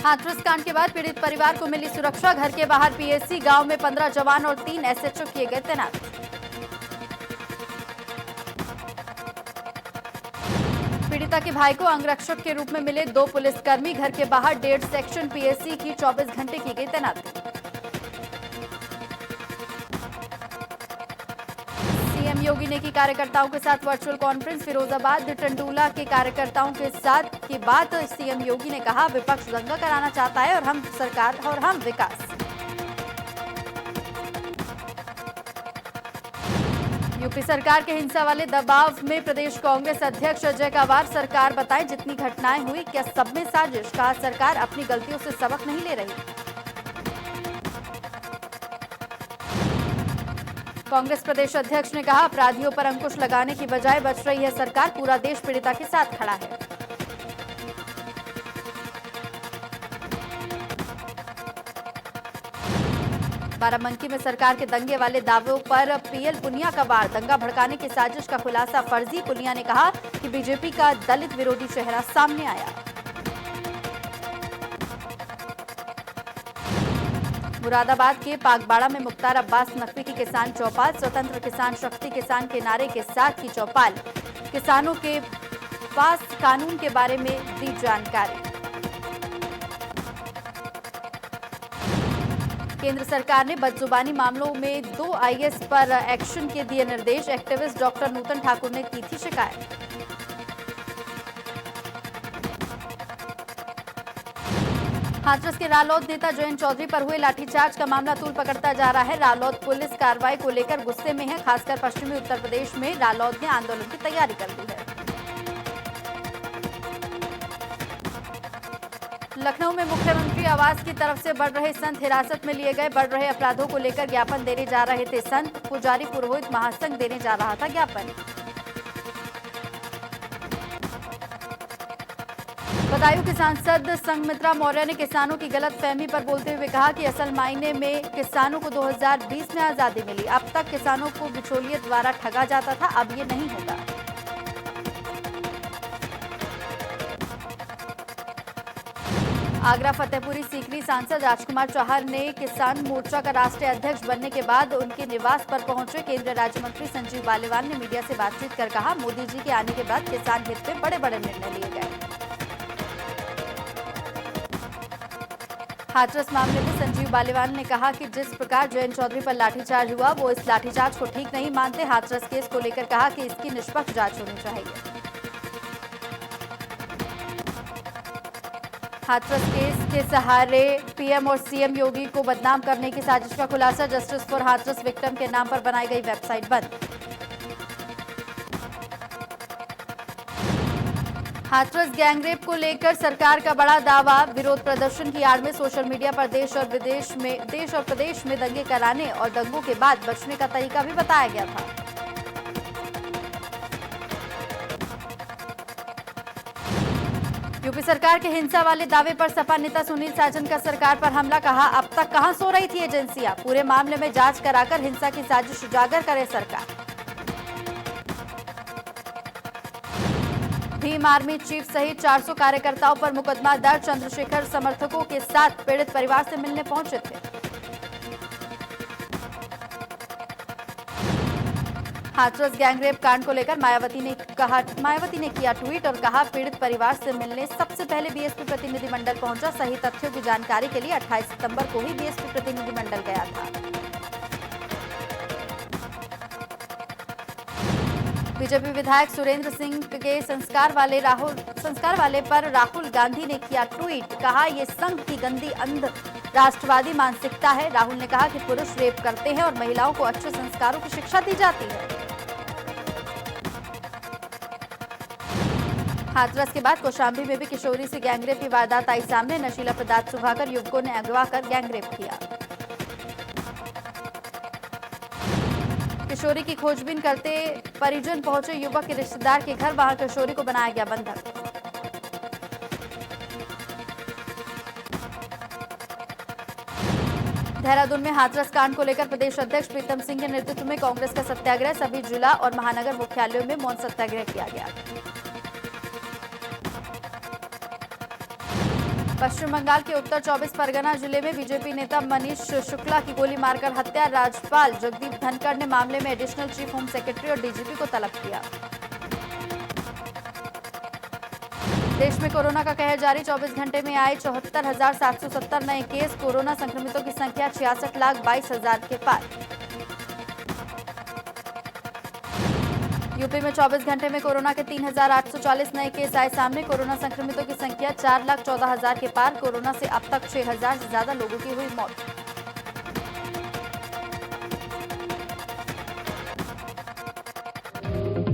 हाथरस कांड के बाद पीड़ित परिवार को मिली सुरक्षा। घर के बाहर पीएससी, गांव में 15 जवान और 3 एसएचओ किए गए तैनात। पीड़िता के भाई को अंगरक्षक के रूप में मिले 2 पुलिसकर्मी। घर के बाहर 1.5 सेक्शन पीएससी की 24 घंटे की गई तैनाती। सीएम योगी ने की कार्यकर्ताओं के साथ वर्चुअल कॉन्फ्रेंस। फिरोजाबाद टंडूला के कार्यकर्ताओं के साथ की बात। सीएम योगी ने कहा, विपक्ष दंगा कराना चाहता है और हम सरकार और हम विकास। यूपी सरकार के हिंसा वाले दबाव में प्रदेश कांग्रेस अध्यक्ष अजय कावार। सरकार बताए जितनी घटनाएं हुई क्या सब में साजिश। कहा, सरकार अपनी गलतियों से सबक नहीं ले रही। कांग्रेस प्रदेश अध्यक्ष ने कहा, अपराधियों पर अंकुश लगाने की बजाय बच रही है सरकार। पूरा देश पीड़िता के साथ खड़ा है। बाराबंकी में सरकार के दंगे वाले दावों पर पीएल पुनिया का वार। दंगा भड़काने की साजिश का खुलासा फर्जी। पुनिया ने कहा कि बीजेपी का दलित विरोधी चेहरा सामने आया। मुरादाबाद के पागबाड़ा में मुख्तार अब्बास नकवी की किसान चौपाल। स्वतंत्र किसान शक्ति किसान के नारे के साथ की चौपाल। किसानों के पास कानून के बारे में दी जानकारी। केंद्र सरकार ने बदजुबानी मामलों में 2 आईएएस पर एक्शन के दिए निर्देश। एक्टिविस्ट डॉक्टर नूतन ठाकुर ने की थी शिकायत। हाथरस के रालोद नेता जयंत चौधरी पर हुए लाठीचार्ज का मामला तूल पकड़ता जा रहा है। रालोद पुलिस कार्रवाई को लेकर गुस्से में है। खासकर पश्चिमी उत्तर प्रदेश में रालोद ने आंदोलन की तैयारी कर दी है। लखनऊ में मुख्यमंत्री आवास की तरफ से बढ़ रहे संत हिरासत में लिए गए। बढ़ रहे अपराधों को लेकर ज्ञापन देने जा रहे थे संत। पुजारी पुरोहित महासंघ देने जा रहा था ज्ञापन। बदायूं के सांसद संघमित्रा मौर्य ने किसानों की गलतफहमी पर बोलते हुए कहा कि असल मायने में किसानों को 2020 में आजादी मिली। अब तक किसानों को बिचौलिए द्वारा ठगा जाता था, अब ये नहीं होगा। आगरा फतेहपुरी सीकरी सांसद राजकुमार चौहान ने किसान मोर्चा का राष्ट्रीय अध्यक्ष बनने के बाद उनके निवास पर पहुंचे केंद्रीय राज्य मंत्री संजीव बालिवान ने मीडिया से बातचीत कर कहा, मोदी जी के आने के बाद किसान हित में बड़े बड़े निर्णय लिए गए। हाथरस मामले में संजीव बालिवान ने कहा कि जिस प्रकार जयंत चौधरी पर लाठीचार्ज हुआ वो इस लाठीचार्ज को ठीक नहीं मानते। हाथरस केस को लेकर कहा कि इसकी निष्पक्ष जांच होनी चाहिए। हाथरस केस के सहारे पीएम और सीएम योगी को बदनाम करने की साजिश का खुलासा। जस्टिस फॉर हाथरस विक्टिम के नाम पर बनाई गई वेबसाइट बंद। हाथरस गैंगरेप को लेकर सरकार का बड़ा दावा। विरोध प्रदर्शन की आड़ में सोशल मीडिया पर देश और प्रदेश में दंगे कराने और दंगों के बाद बचने का तरीका भी बताया गया था। यूपी सरकार के हिंसा वाले दावे पर सपा नेता सुनील साजन का सरकार पर हमला। कहा, अब तक कहां सो रही थी एजेंसियां। पूरे मामले में जांच कराकर हिंसा की साजिश उजागर करे सरकार। भीम आर्मी चीफ सहित 400 कार्यकर्ताओं पर मुकदमा दर्ज। चंद्रशेखर समर्थकों के साथ पीड़ित परिवार से मिलने पहुंचे थे। हाथरस गैंगरेप कांड को लेकर मायावती ने किया ट्वीट और कहा, पीड़ित परिवार से मिलने सबसे पहले बीएसपी प्रतिनिधिमंडल पहुंचा। सही तथ्यों की जानकारी के लिए 28 सितंबर को ही बीएसपी प्रतिनिधिमंडल गया था। बीजेपी विधायक सुरेंद्र सिंह के संस्कार वाले पर राहुल गांधी ने किया ट्वीट। कहा, ये संघ की गंदी अंध राष्ट्रवादी मानसिकता है। राहुल ने कहा कि पुरुष रेप करते हैं और महिलाओं को अच्छे संस्कारों की शिक्षा दी जाती है। हाथरस के बाद कौशाम्बी में भी किशोरी से गैंगरेप की वारदात आई सामने। नशीला पदार्थ सुखाकर युवकों ने अगवा कर गैंगरेप किया। किशोरी की खोजबीन करते परिजन पहुंचे युवक के रिश्तेदार के घर। वहां किशोरी को बनाया गया बंधक। देहरादून में हाथरस कांड को लेकर प्रदेश अध्यक्ष प्रीतम सिंह के नेतृत्व में कांग्रेस का सत्याग्रह। सभी जिला और महानगर मुख्यालयों में मौन सत्याग्रह किया गया। पश्चिम बंगाल के उत्तर 24 परगना जिले में बीजेपी नेता मनीष शुक्ला की गोली मारकर हत्या। राज्यपाल जगदीप धनखड़ ने मामले में एडिशनल चीफ होम सेक्रेटरी और डीजीपी को तलब किया। देश में कोरोना का कहर जारी। 24 घंटे में आए 74,770 नए केस। कोरोना संक्रमितों की संख्या 66,22,000 के पार। यूपी में 24 घंटे में कोरोना के 3,840 नए केस आए सामने। कोरोना संक्रमितों की संख्या 4,14,000 के पार। कोरोना से अब तक 6,000 से ज्यादा लोगों की हुई मौत।